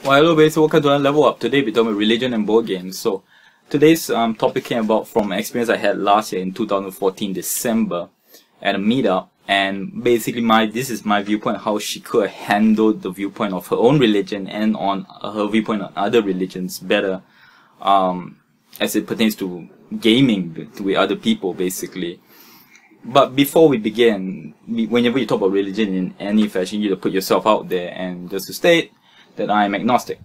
Well, hello guys, welcome to another level up. Today we're talking about religion and board games. So today's topic came about from an experience I had last year in 2014 December at a meetup, and basically this is my viewpoint of how she could have handled the viewpoint of her own religion and on her viewpoint on other religions better, as it pertains to gaming with other people basically. But before we begin, whenever you talk about religion in any fashion, you need to put yourself out there, and just to state that I am agnostic,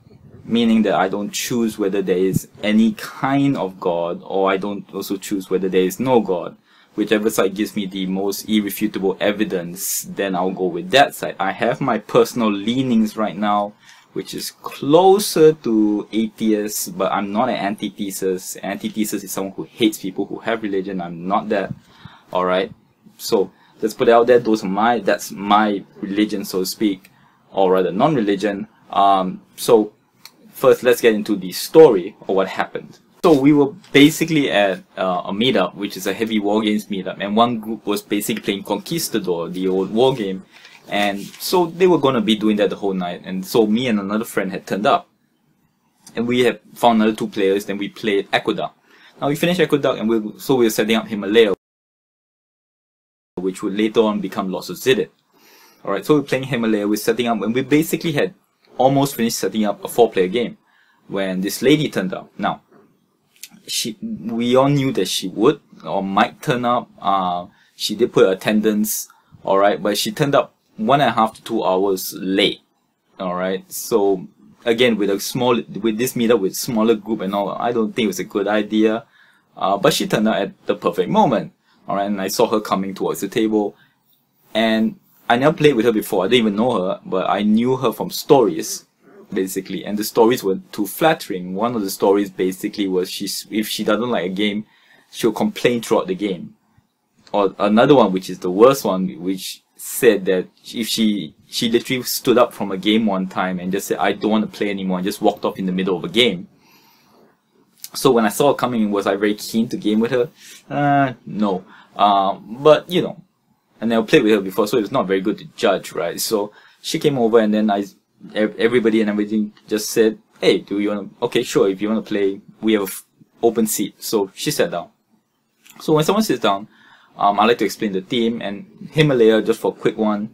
meaning that I don't choose whether there is any kind of God, or I don't also choose whether there is no God. Whichever side gives me the most irrefutable evidence, then I'll go with that side. I have my personal leanings right now, which is closer to atheist, but I'm not an antithesis. Antithesis is someone who hates people who have religion. I'm not that. Alright, so let's put it out there. That's my religion, so to speak, or rather non-religion. So first let's get into the story of what happened. So we were basically at a meetup, which is a heavy war games meetup, and one group was basically playing Conquistador, the old war game, and so they were going to be doing that the whole night. And so me and another friend had turned up, and we had found another two players. Then we played Aqueduct. Now we finished Aqueduct, and we were setting up Himalaya, which would later on become Lost of Zidit. Alright, so we're playing Himalaya, we're setting up, and we basically had almost finished setting up a 4-player game when this lady turned up. Now, we all knew that she would or might turn up. She did put attendance, alright, but she turned up 1.5 to 2 hours late. Alright, so again, with this meetup with smaller group and all, I don't think it was a good idea. But she turned up at the perfect moment. Alright, and I saw her coming towards the table, and I never played with her before. I didn't even know her, but I knew her from stories, basically, and the stories were too flattering. One of the stories basically was if she doesn't like a game, she'll complain throughout the game. Or another one, which is the worst one, which said that if she literally stood up from a game one time and just said, "I don't want to play anymore," and just walked off in the middle of a game. So when I saw her coming, was I very keen to game with her? No. But you know, I never played with her before, so it was not very good to judge, right? So she came over, and then everybody and everything just said, "Hey, do you want to? Okay, sure. If you want to play, we have an open seat." So she sat down. So when someone sits down, I like to explain the theme. And Himalaya, just for a quick one,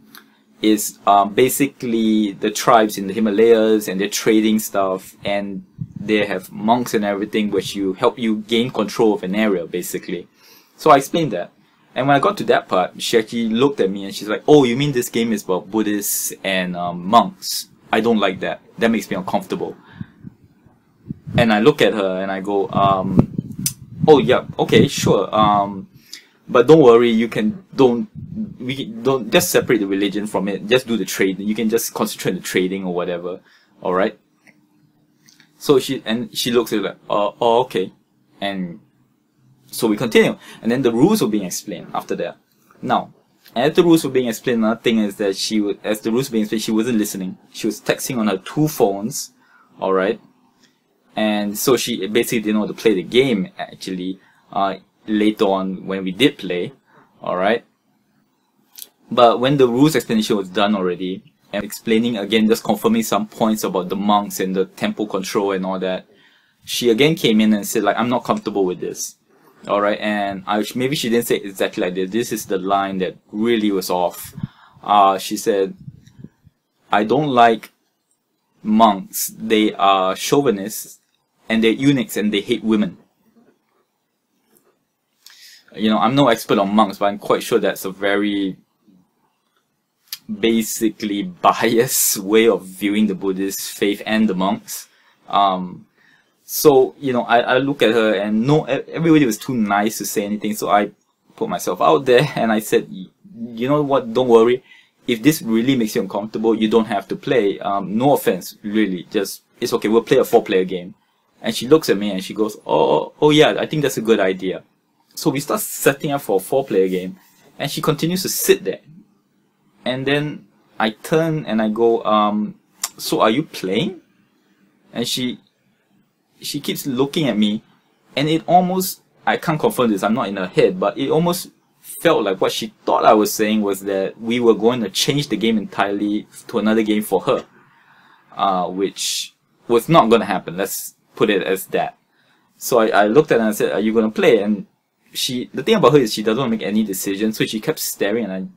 is basically the tribes in the Himalayas, and they're trading stuff, and they have monks and everything, which help you gain control of an area, basically. So I explained that, and when I got to that part, she actually looked at me and she's like, "Oh, you mean this game is about Buddhists and monks? I don't like that. That makes me uncomfortable." And I look at her and I go, "Oh yeah, okay, sure. But don't worry, don't just separate the religion from it. Just do the trade. You can just concentrate on the trading or whatever. All right." So she looks at it like, "Oh, okay," and so we continue. And then the rules were being explained after that. Now, as the rules were being explained, another thing is that as the rules were being explained, she wasn't listening. She was texting on her 2 phones, all right. And so she basically didn't know how to play the game actually. Later on when we did play, all right. But when the rules explanation was done already, and explaining again, just confirming some points about the monks and the temple control and all that, she again came in and said like, "I'm not comfortable with this." Alright, and maybe she didn't say exactly like this. This is the line that really was off. She said, "I don't like monks. They are chauvinists, and they're eunuchs, and they hate women." You know, I'm no expert on monks, but I'm quite sure that's a very basically biased way of viewing the Buddhist faith and the monks. So, you know, I look at her, and no, everybody was too nice to say anything, so I put myself out there and I said, "You know what, don't worry. If this really makes you uncomfortable, you don't have to play. No offense, really, just, it's okay, we'll play a 4-player game." And she looks at me and she goes, oh yeah, I think that's a good idea." So we start setting up for a 4-player game, and she continues to sit there. And then I turn and I go, "So are you playing?" And she keeps looking at me, and it almost, I can't confirm this, I'm not in her head, but it almost felt like what she thought I was saying was that we were going to change the game entirely to another game for her, which was not going to happen. Let's put it as that. So I looked at her and I said, are you going to play? And the thing about her is she doesn't want to make any decisions, so she kept staring at me.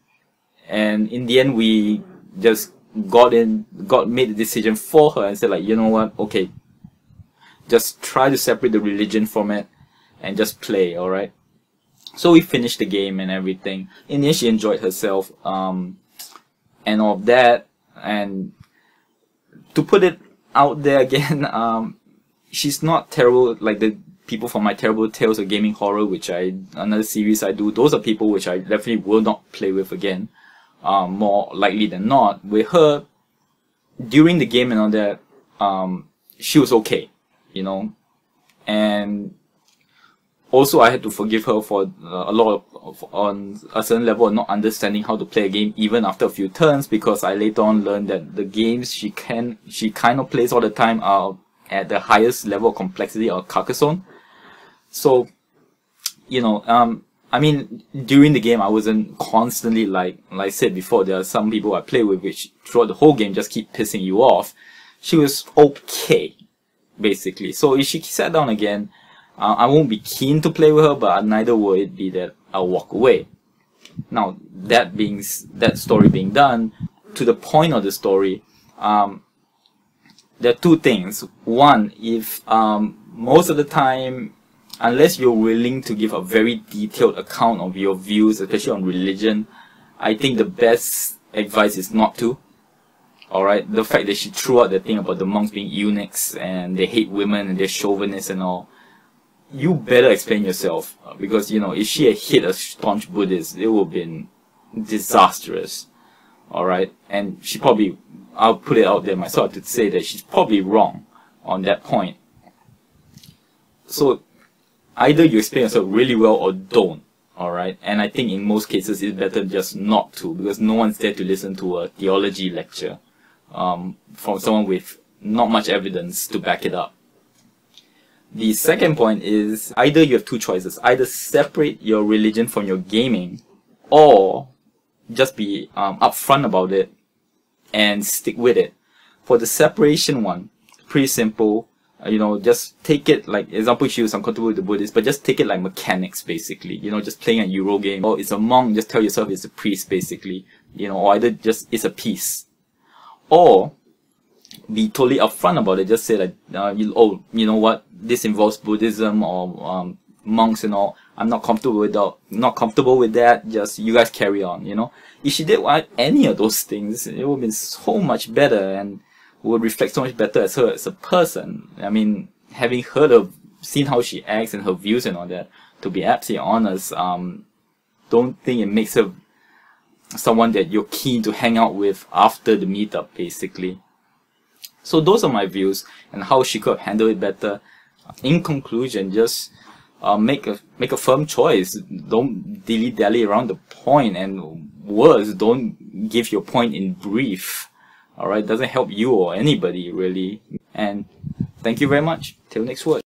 And in the end, we just made the decision for her and said, like, you know what, okay, just try to separate the religion from it and just play, alright? So we finished the game and everything. In the end, she enjoyed herself, and all of that. And to put it out there again, she's not terrible like the people from my Terrible Tales of Gaming Horror, which another series I do. Those are people which I definitely will not play with again, more likely than not. With her, during the game and all that, she was okay, you know. And also I had to forgive her for a lot of, on a certain level, of not understanding how to play a game even after a few turns, because I later on learned that the games she kind of plays all the time are at the highest level of complexity or Carcassonne. So, you know, I mean, during the game I wasn't constantly, like I said before, there are some people I play with which throughout the whole game just keep pissing you off. She was okay, basically. So if she sat down again, I won't be keen to play with her, but neither will it be that I'll walk away. Now, that story being done, to the point of the story, there are two things. One, if most of the time, unless you're willing to give a very detailed account of your views, especially on religion, I think the best advice is not to. Alright, the fact that she threw out the thing about the monks being eunuchs and they hate women and they're chauvinists and all, you better explain yourself, because, you know, if she had hit a staunch Buddhist, it would have been disastrous. Alright, and she probably, I'll put it out there myself to say that she's probably wrong on that point. So either you explain yourself really well or don't. Alright, and I think in most cases it's better just not to, because no one's there to listen to a theology lecture from someone with not much evidence to back it up. The second point is, either you have two choices. Either separate your religion from your gaming, or just be upfront about it and stick with it. For the separation one, pretty simple. You know, just take it like, example, she was uncomfortable with the Buddhist, but just take it like mechanics, basically. You know, just playing a Euro game. Or it's a monk, just tell yourself it's a priest, basically. You know, or either just it's a piece. Or be totally upfront about it. Just say like, oh, you know what, this involves Buddhism or monks and all. I'm not comfortable with that. Just you guys carry on. You know, if she did any of those things, it would have been so much better and would reflect so much better as her as a person. I mean, having seen how she acts and her views and all that, to be absolutely honest, don't think it makes her someone that you're keen to hang out with after the meetup, basically. So those are my views and how she could have handled it better. In conclusion, just make a firm choice. Don't dilly-dally around the point, and worse, don't give your point in brief. Alright, doesn't help you or anybody really. And thank you very much. Till next word.